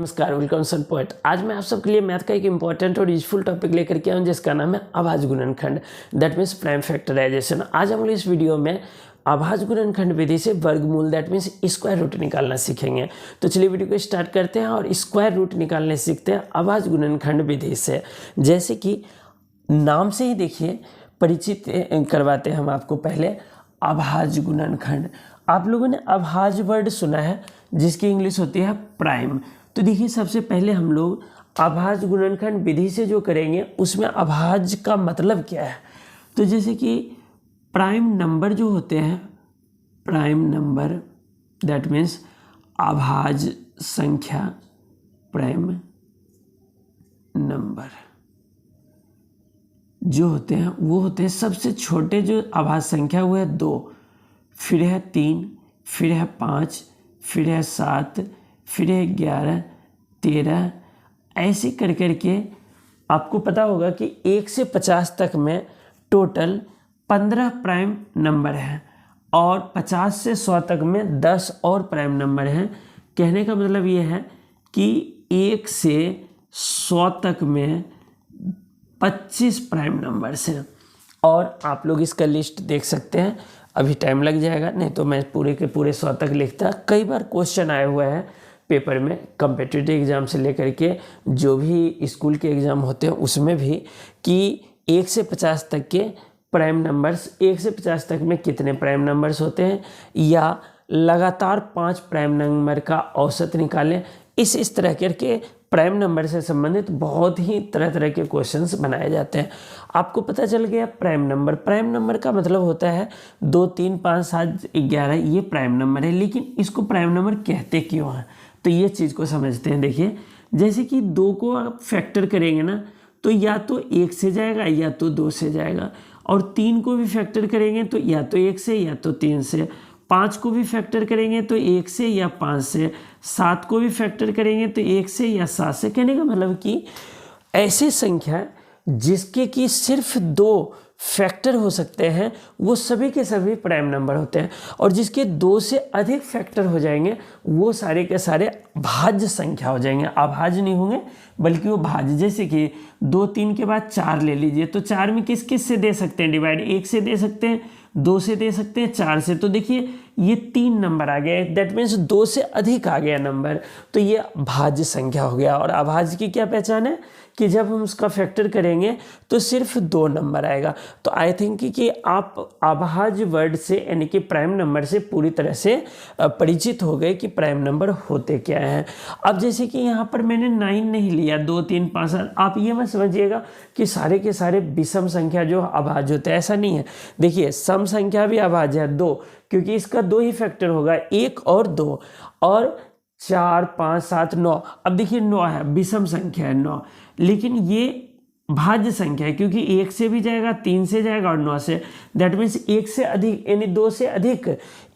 नमस्कार, वेलकम सन पॉइंट। आज मैं आप सबके लिए मैथ का एक इंपॉर्टेंट और यूजफुल टॉपिक लेकर के आया हूँ जिसका नाम है अभाज्य गुणनखंड, दैट मीन्स प्राइम फैक्टराइजेशन। आज हम लोग इस वीडियो में अभाज्य गुणनखंड विधि से वर्गमूल दैट मीन्स स्क्वायर रूट निकालना सीखेंगे। तो चलिए वीडियो को स्टार्ट करते हैं और स्क्वायर रूट निकालने सीखते हैं अभाज्य गुणनखंड विधि से। जैसे कि नाम से ही देखिए परिचित करवाते हैं हम आपको पहले अभाज्य गुणनखंड। आप लोगों ने अभाज्य वर्ड सुना है जिसकी इंग्लिश होती है प्राइम। तो देखिए सबसे पहले हम लोग अभाज्य गुणनखंड विधि से जो करेंगे उसमें अभाज्य का मतलब क्या है। तो जैसे कि प्राइम नंबर जो होते हैं, प्राइम नंबर दैट मीन्स अभाज्य संख्या, प्राइम नंबर जो होते हैं वो होते हैं सबसे छोटे जो अभाज्य संख्या वो है 2, फिर है 3, फिर है 5, फिर है 7, फिर है 11, 13, ऐसे कर के आपको पता होगा कि 1 से 50 तक में टोटल 15 प्राइम नंबर हैं और 50 से 100 तक में 10 और प्राइम नंबर हैं। कहने का मतलब ये है कि 1 से 100 तक में 25 प्राइम नंबर्स हैं। और आप लोग इसका लिस्ट देख सकते हैं, अभी टाइम लग जाएगा, नहीं तो मैं पूरे के पूरे 100 तक लिखता। कई बार क्वेश्चन आए हुए हैं पेपर में, कॉम्पिटिटिव एग्ज़ाम से लेकर के जो भी स्कूल के एग्ज़ाम होते हैं उसमें भी, कि 1 से 50 तक के प्राइम नंबर्स, 1 से 50 तक में कितने प्राइम नंबर्स होते हैं, या लगातार 5 प्राइम नंबर का औसत निकालें। इस तरह करके प्राइम नंबर से संबंधित बहुत ही तरह तरह के क्वेश्चंस बनाए जाते हैं। आपको पता चल गया प्राइम नंबर। प्राइम नंबर का मतलब होता है 2, 3, 5, 7, 11, ये प्राइम नंबर है। लेकिन इसको प्राइम नंबर कहते क्यों हैं, तो ये चीज़ को समझते हैं। देखिए जैसे कि 2 को आप फैक्टर करेंगे ना, तो या तो 1 से जाएगा या तो 2 से जाएगा, और 3 को भी फैक्टर करेंगे तो या तो 1 से या तो 3 से, 5 को भी फैक्टर करेंगे तो 1 से या 5 से, 7 को भी फैक्टर करेंगे तो 1 से या 7 से। कहने का मतलब कि ऐसी संख्या जिसके कि सिर्फ 2 फैक्टर हो सकते हैं वो सभी के सभी प्राइम नंबर होते हैं, और जिसके 2 से अधिक फैक्टर हो जाएंगे वो सारे के सारे भाज्य संख्या हो जाएंगे। अभाज्य नहीं होंगे बल्कि वो भाज्य। जैसे कि 2, 3 के बाद 4 ले लीजिए, तो 4 में किस किस से दे सकते हैं डिवाइड, 1 से दे सकते हैं, 2 से दे सकते हैं, 4 से। तो देखिए ये 3 नंबर आ गया, दैट मीन्स 2 से अधिक आ गया नंबर, तो ये भाज्य संख्या हो गया। और अभाज्य की क्या पहचान है कि जब हम उसका फैक्टर करेंगे तो सिर्फ 2 नंबर आएगा। तो आई थिंक कि आप अभाज्य वर्ड से यानी कि प्राइम नंबर से पूरी तरह से परिचित हो गए कि प्राइम नंबर होते क्या हैं। अब जैसे कि यहाँ पर मैंने 9 नहीं लिया, 2, 3, 5, 7, आप ये मत समझिएगा कि सारे के सारे विषम संख्या जो अभाज्य होते हैं, ऐसा नहीं है। देखिए सम संख्या भी अभाज्य है 2, क्योंकि इसका 2 ही फैक्टर होगा, 1 और 2, और 4, 5, 7, 9। अब देखिए 9 है, विषम संख्या है 9, लेकिन ये भाज्य संख्या है क्योंकि 1 से भी जाएगा, 3 से जाएगा और 9 से। दैट मीन्स 1 से अधिक यानी 2 से अधिक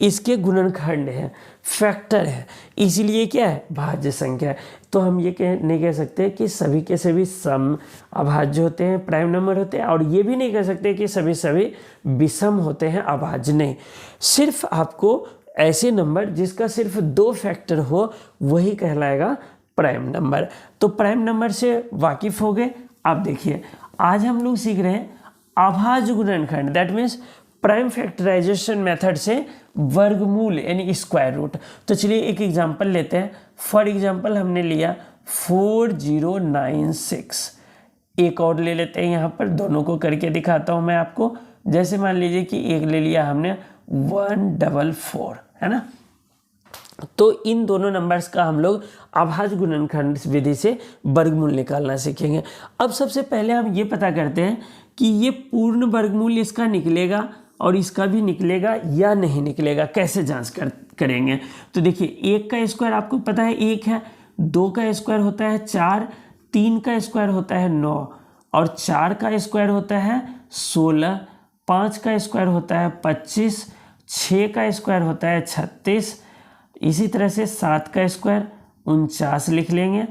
इसके गुणनखंड है, फैक्टर है, इसीलिए क्या है, भाज्य संख्या है। तो हम ये नहीं कह सकते कि सभी के सभी सम अभाज्य होते हैं, प्राइम नंबर होते हैं, और ये भी नहीं कह सकते कि सभी सभी विषम होते हैं, अभाज्य नहीं। सिर्फ आपको ऐसे नंबर जिसका सिर्फ 2 फैक्टर हो वही कहलाएगा प्राइम नंबर। तो प्राइम नंबर से वाकिफ हो गए। अब देखिए आज हम लोग सीख रहे हैं अभाज्य गुणनखंड, that means prime factorization method से वर्गमूल यानी स्क्वायर रूट। तो चलिए एक एग्जांपल लेते हैं। फॉर एग्जांपल हमने लिया 4096। एक और ले लेते हैं, यहाँ पर दोनों को करके दिखाता हूँ मैं आपको। जैसे मान लीजिए कि एक ले लिया हमने 144, है ना। तो इन दोनों नंबर्स का हम लोग अभाज्य गुणनखंड विधि से वर्गमूल निकालना सीखेंगे। अब सबसे पहले हम ये पता करते हैं कि ये पूर्ण वर्गमूल इसका निकलेगा और इसका भी निकलेगा या नहीं निकलेगा, कैसे जांच करेंगे। तो देखिए 1 का स्क्वायर आपको पता है 1 है, 2 का स्क्वायर होता है 4, 3 का स्क्वायर होता है 9, और 4 का स्क्वायर होता है 16, 5 का स्क्वायर होता है 25, 6 का स्क्वायर होता है 36, इसी तरह से 7 का स्क्वायर 49 लिख लेंगे,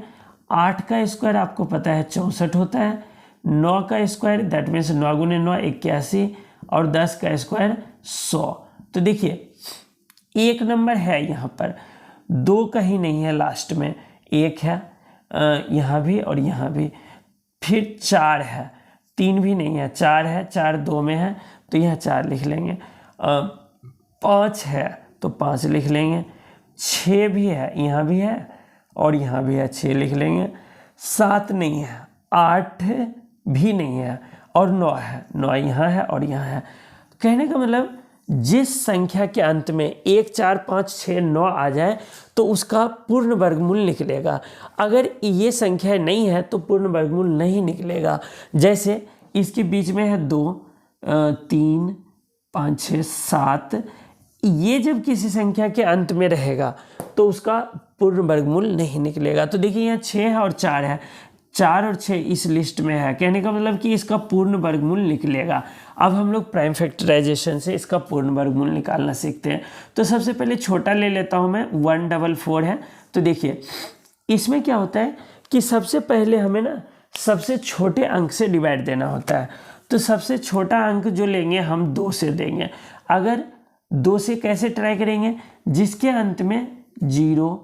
8 का स्क्वायर आपको पता है 64 होता है, 9 का स्क्वायर दैट मीन्स 9 गुने 9 81, और 10 का स्क्वायर 100। तो देखिए एक नंबर है यहाँ पर, 2 कहीं नहीं है लास्ट में, 1 है यहाँ भी और यहाँ भी। फिर 4 है, 3 भी नहीं है, 4 है, 4 2 में है तो यहाँ 4 लिख लेंगे। 5 है तो 5 लिख लेंगे। 6 भी है, यहाँ भी है और यहाँ भी है, 6 लिख लेंगे। 7 नहीं है, 8 भी नहीं है और 9 है, 9 यहाँ है और यहाँ है। कहने का मतलब जिस संख्या के अंत में 1 4 5 6 9 आ जाए तो उसका पूर्ण वर्गमूल निकलेगा। अगर ये संख्या नहीं है तो पूर्ण वर्गमूल नहीं निकलेगा। जैसे इसके बीच में है 2 3 5 6 7, ये जब किसी संख्या के अंत में रहेगा तो उसका पूर्ण वर्गमूल नहीं निकलेगा। तो देखिए यहाँ 6 है और 4 है, 4 और 6 इस लिस्ट में है, कहने का मतलब कि इसका पूर्ण वर्गमूल निकलेगा। अब हम लोग प्राइम फैक्टराइजेशन से इसका पूर्ण वर्गमूल निकालना सीखते हैं। तो सबसे पहले छोटा ले लेता हूँ मैं, 144 है। तो देखिए इसमें क्या होता है कि सबसे पहले हमें ना सबसे छोटे अंक से डिवाइड देना होता है। तो सबसे छोटा अंक जो लेंगे हम 2 से देंगे। अगर 2 से कैसे ट्राई करेंगे, जिसके अंत में 0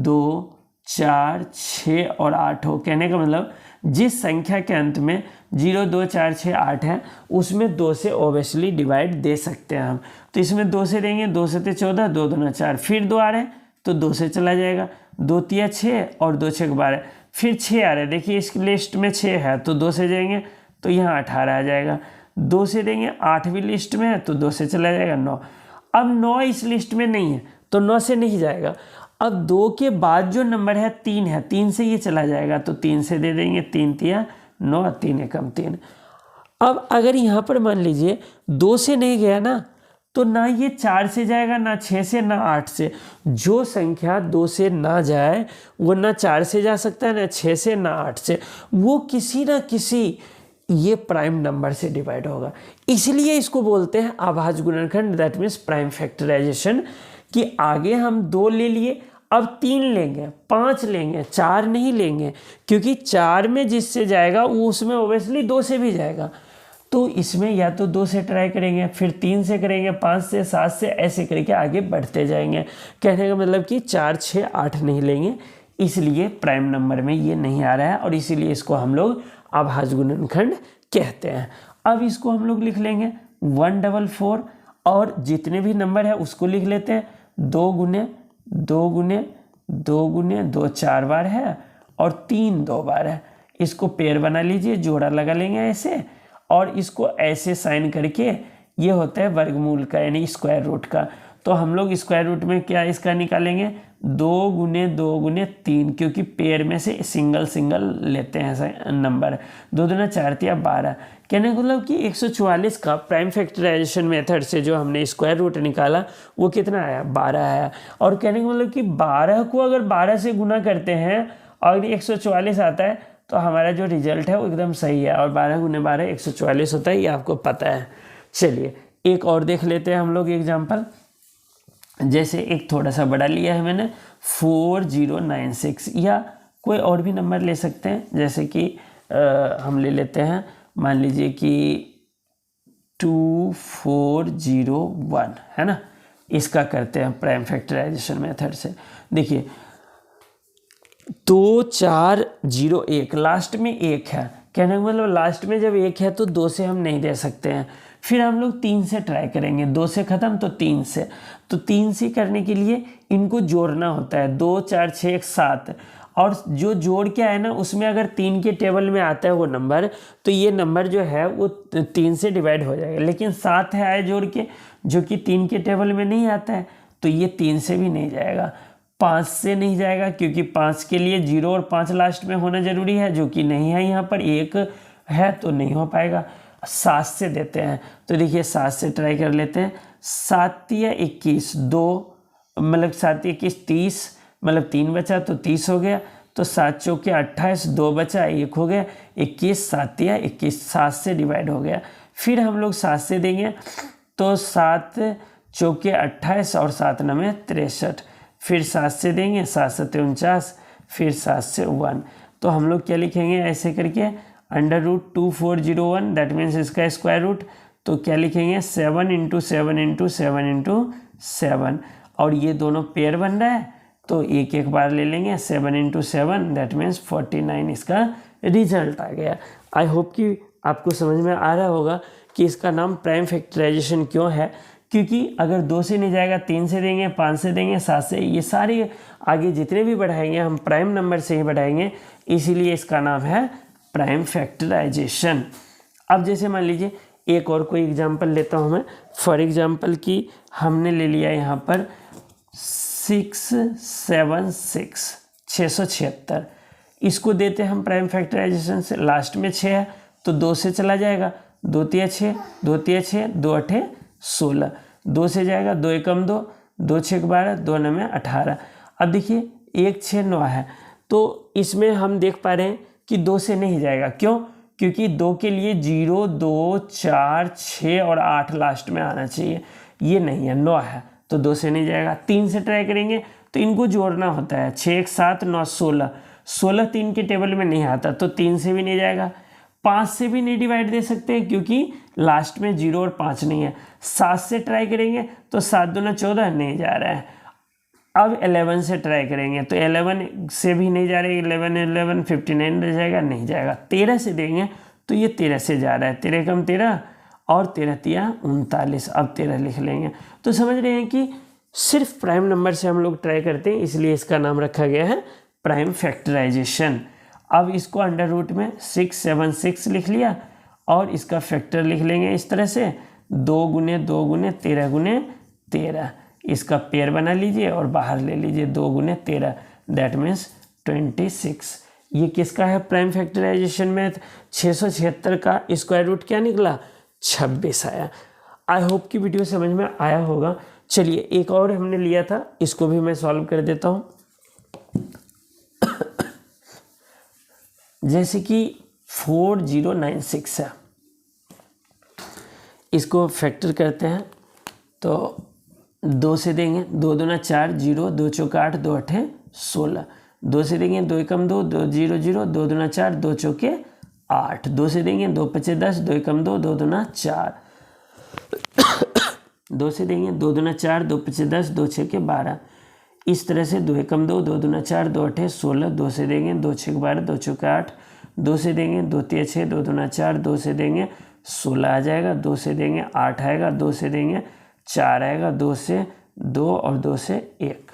2 4 6 और 8 हो। कहने का मतलब जिस संख्या के अंत में 0 2 4 6 8 है उसमें 2 से ओबियसली डिवाइड दे सकते हैं हम। तो इसमें 2 से देंगे, 2 से 14, 2 दूना 4, फिर 2 आ रहे हैं तो 2 से चला जाएगा, 2 तिया 6 और 2 6 12, फिर 6 आ रहे हैं। देखिए इस लिस्ट में 6 है तो 2 से जाएंगे तो यहाँ 18 आ जाएगा। 2 से देंगे, 8वीं लिस्ट में है तो 2 से चला जाएगा 9। अब 9 इस लिस्ट में नहीं है तो 9 से नहीं जाएगा। अब 2 के बाद जो नंबर है 3 है, 3 से ये चला जाएगा तो 3 से दे देंगे, 3 तिया 9, 3 एकम 3। अब अगर यहाँ पर मान लीजिए 2 से नहीं गया ना तो ना ये 4 से जाएगा, ना 6 से, ना 8 से। जो संख्या 2 से ना जाए वो ना 4 से जा सकता है, ना 6 से, ना 8 से, वो किसी ना किसी ये प्राइम नंबर से डिवाइड होगा। इसलिए इसको बोलते हैं अभाज्य गुणनखंड, दैट मीन्स प्राइम फैक्टराइजेशन। कि आगे हम 2 ले लिए, अब 3 लेंगे, 5 लेंगे, 4 नहीं लेंगे, क्योंकि 4 में जिससे जाएगा वो उसमें ओबियसली 2 से भी जाएगा। तो इसमें या तो 2 से ट्राई करेंगे, फिर 3 से करेंगे, 5 से, 7 से, ऐसे करके आगे बढ़ते जाएंगे। कहने का मतलब कि 4 6 8 नहीं लेंगे, इसलिए प्राइम नंबर में ये नहीं आ रहा है और इसीलिए इसको हम लोग अभाज्य गुणनखंड कहते हैं। अब इसको हम लोग लिख लेंगे 144 और जितने भी नंबर है उसको लिख लेते हैं। 2 गुने 2 गुने 2 गुने 2 4 बार है और 3 2 बार है। इसको पेयर बना लीजिए, जोड़ा लगा लेंगे ऐसे, और इसको ऐसे साइन करके ये होता है वर्गमूल का यानी स्क्वायर रूट का। तो हम लोग स्क्वायर रूट में क्या इसका निकालेंगे, 2 गुने 2 गुने 3, क्योंकि पेयर में से सिंगल सिंगल लेते हैं नंबर। 2 दूना 4 तिया 12। कहने का मतलब कि 144 का प्राइम फैक्टराइजेशन मेथड से जो हमने स्क्वायर रूट निकाला वो कितना आया, 12 आया। और कहने का मतलब कि 12 को अगर 12 से गुना करते हैं और 144 आता है तो हमारा जो रिजल्ट है वो एकदम सही है। और 12 गुने 12 144 होता है, ये आपको पता है। चलिए एक और देख लेते हैं हम लोग एग्जाम्पल। जैसे एक थोड़ा सा बड़ा लिया है मैंने 4096, या कोई और भी नंबर ले सकते हैं। जैसे कि हम ले लेते हैं, मान लीजिए कि 2401 है ना। इसका करते हैं प्राइम फैक्टराइजेशन मेथड से। देखिए 2401, लास्ट में 1 है। कहने का मतलब लास्ट में जब 1 है तो 2 से हम नहीं दे सकते हैं। फिर हम लोग 3 से ट्राई करेंगे, 2 से ख़त्म तो 3 से। तो 3 से करने के लिए इनको जोड़ना होता है, 2 4 6 1 7। और जो जोड़ के आए ना उसमें अगर 3 के टेबल में आता है वो नंबर, तो ये नंबर जो है वो 3 से डिवाइड हो जाएगा। लेकिन 7 है आए जोड़ के, जो कि 3 के टेबल में नहीं आता है, तो ये 3 से भी नहीं जाएगा। 5 से नहीं जाएगा क्योंकि 5 के लिए 0 और 5 लास्ट में होना जरूरी है, जो कि नहीं है यहाँ पर, 1 है तो नहीं हो पाएगा। 7 से देते हैं, तो देखिए 7 से ट्राई कर लेते हैं। 7 या 21, 2 मतलब 7 21 30, मतलब 3 बचा तो 30 हो गया। तो 7 चौके 28, 2 बचा 1 हो गया, 21 7 या 21, 7 से डिवाइड हो गया। फिर हम लोग 7 से देंगे तो 7 चौके 28 और 7 9 63। फिर 7 से देंगे, 7 7 49, फिर 7 से 1। तो हम लोग क्या लिखेंगे ऐसे करके, √2401, दैट मीन्स इसका स्क्वायर रूट। तो क्या लिखेंगे 7 × 7 × 7 × 7, और ये दोनों पेयर बन रहा है। तो एक एक बार ले लेंगे, 7 × 7 दैट मीन्स 49 इसका रिजल्ट आ गया। आई होप कि आपको समझ में आ रहा होगा कि इसका नाम प्राइम फैक्टराइजेशन क्यों है, क्योंकि अगर 2 से नहीं जाएगा 3 से देंगे, 5 से देंगे, 7 से, ये सारे आगे जितने भी बढ़ाएंगे हम प्राइम नंबर से ही बढ़ाएंगे, इसीलिए इसका नाम है प्राइम फैक्टराइजेशन। अब जैसे मान लीजिए एक और कोई एग्जांपल लेता हूँ मैं, फॉर एग्जांपल कि हमने ले लिया यहाँ पर 676 676, इसको देते हैं हम प्राइम फैक्टराइजेशन से, लास्ट में 6 है तो 2 से चला जाएगा, 2 × 6 2 × 6 2 × 8 16, 2 से जाएगा 2 × 1 2, 2 × 6 12, 2 × 9 18। अब देखिए 1 6 9 है, तो इसमें हम देख पा रहे हैं कि 2 से नहीं जाएगा, क्यों? क्योंकि 2 के लिए 0 2 4 6 और 8 लास्ट में आना चाहिए, ये नहीं है, 9 है तो 2 से नहीं जाएगा। 3 से ट्राई करेंगे तो इनको जोड़ना होता है, 6 1 7 9 16, 16 3 के टेबल में नहीं आता तो 3 से भी नहीं जाएगा। 5 से भी नहीं डिवाइड दे सकते हैं क्योंकि लास्ट में 0 और 5 नहीं है। 7 से ट्राई करेंगे तो 7 दूना 14 नहीं जा रहा है। अब 11 से ट्राई करेंगे तो 11 से भी नहीं जा रहा है, 11 11 59 रह जाएगा, नहीं जाएगा। 13 से देंगे तो ये 13 से जा रहा है, 13 कम 13 और 13 तिया 39, अब 13 लिख लेंगे। तो समझ रहे हैं कि सिर्फ प्राइम नंबर से हम लोग ट्राई करते हैं, इसलिए इसका नाम रखा गया है प्राइम फैक्टराइजेशन। अब इसको अंडर रूट में 676 लिख लिया और इसका फैक्टर लिख लेंगे इस तरह से, 2 × 2 × 13 × 13, इसका पेयर बना लीजिए और बाहर ले लीजिए 2 × 13 दैट मीन्स 26। ये किसका है प्राइम फैक्टराइजेशन में? 676 का स्क्वायर रूट क्या निकला? 26 आया। आई होप कि वीडियो समझ में आया होगा। चलिए एक और हमने लिया था, इसको भी मैं सॉल्व कर देता हूँ। जैसे कि 4096 है, इसको फैक्टर करते हैं तो 2 से देंगे, 2 दूना 4 0, 2 चौका 8, 2 8 16, 2 से देंगे 2 एकम 2, 2 0 0, 2 दूना 4, 2 चौके 8, 2 से देंगे 2 5 10, 2 एकम 2, 2 दूना 4, 2 से देंगे 2 दूना 4, 2 5 10, 2 6 12, इस तरह से 2 एकम 2, 2 दूना 4, 2 8 16, 2 से देंगे 2 6 12, 2 चौका 8, 2 से देंगे 2 3 6, 2 दूना 4, 2 से देंगे 16 आ जाएगा, 2 से देंगे 8 आएगा, 2 से देंगे 4 आएगा, 2 से 2 और 2 से 1।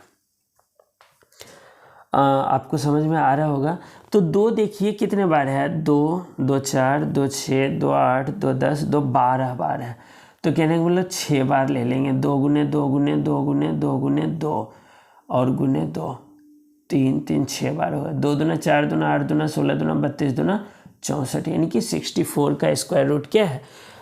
आपको समझ में आ रहा होगा। तो 2 देखिए कितने बार है, 2 2 4 2 6 2 8 2 10 2 12 बार है, तो कहने का मतलब 6 बार ले लेंगे, 2 × 2 × 2 × 2 × 2 और गुने 2, 3 3 6 बार होगा। 2 दूना 4 दूना 8 दूना 16 दूना 32 दूना 64, यानी कि 64 का स्क्वायर रूट क्या है,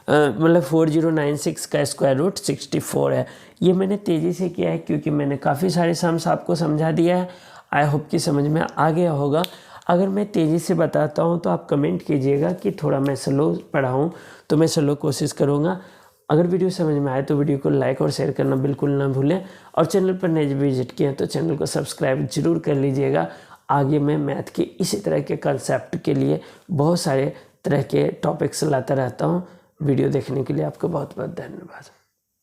मतलब 4096 का स्क्वायर रूट 64 है। ये मैंने तेज़ी से किया है क्योंकि मैंने काफ़ी सारे सम्स आपको समझा दिया है। आई होप कि समझ में आ गया होगा। अगर मैं तेज़ी से बताता हूँ तो आप कमेंट कीजिएगा कि थोड़ा मैं स्लो पढ़ाऊँ, तो मैं स्लो कोशिश करूँगा। अगर वीडियो समझ में आए तो वीडियो को लाइक और शेयर करना बिल्कुल ना भूलें, और चैनल पर नए विजिट किए हैं तो चैनल को सब्सक्राइब जरूर कर लीजिएगा। आगे मैं मैथ के इसी तरह के कंसेप्ट के लिए बहुत सारे तरह के टॉपिक्स लाता रहता हूँ। वीडियो देखने के लिए आपका बहुत बहुत धन्यवाद।